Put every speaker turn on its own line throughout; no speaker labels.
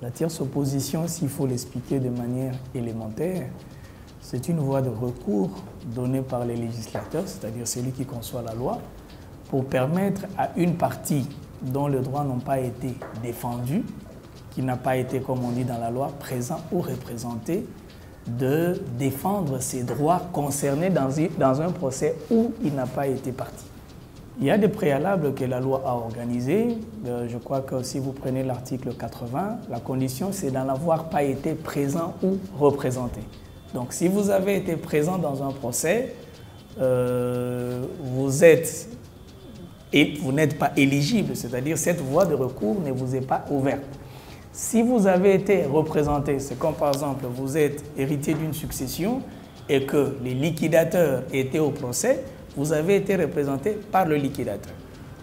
La tierce opposition, s'il faut l'expliquer de manière élémentaire, c'est une voie de recours donnée par les législateurs, c'est-à-dire celui qui conçoit la loi, pour permettre à une partie dont les droits n'ont pas été défendus, qui n'a pas été, comme on dit dans la loi, présent ou représenté, de défendre ses droits concernés dans un procès où il n'a pas été partie. Il y a des préalables que la loi a organisés. Je crois que si vous prenez l'article 80, la condition c'est d'en avoir pas été présent ou représenté. Donc si vous avez été présent dans un procès, vous n'êtes pas éligible, c'est-à-dire cette voie de recours ne vous est pas ouverte. Si vous avez été représenté, c'est comme par exemple vous êtes héritier d'une succession et que les liquidateurs étaient au procès, vous avez été représenté par le liquidateur.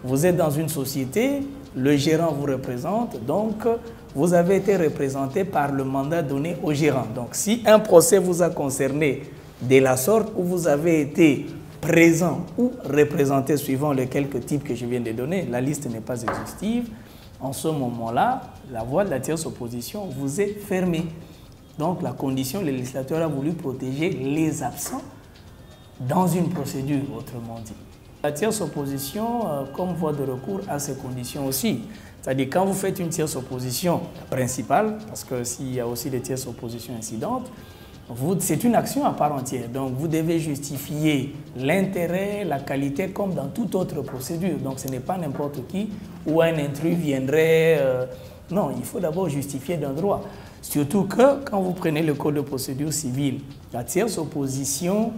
Vous êtes dans une société, le gérant vous représente, donc vous avez été représenté par le mandat donné au gérant. Donc si un procès vous a concerné de la sorte où vous avez été présent ou représenté suivant les quelques types que je viens de donner, la liste n'est pas exhaustive, en ce moment-là, la voie de la tierce opposition vous est fermée. Donc la condition, le législateur a voulu protéger les absents dans une procédure, autrement dit. La tierce opposition, comme voie de recours, a ses conditions aussi. C'est-à-dire quand vous faites une tierce opposition principale, parce que s'il y a aussi des tierces oppositions incidentes, c'est une action à part entière. Donc vous devez justifier l'intérêt, la qualité, comme dans toute autre procédure. Donc ce n'est pas n'importe qui ou un intrus viendrait... non, il faut d'abord justifier d'un droit. Surtout que quand vous prenez le code de procédure civile, la tierce opposition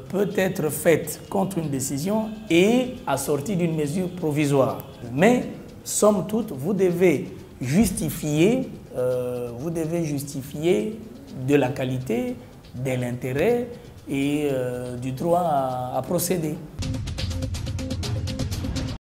peut être faite contre une décision et assortie d'une mesure provisoire. Mais, somme toute, vous devez justifier de la qualité, de l'intérêt et du droit à procéder.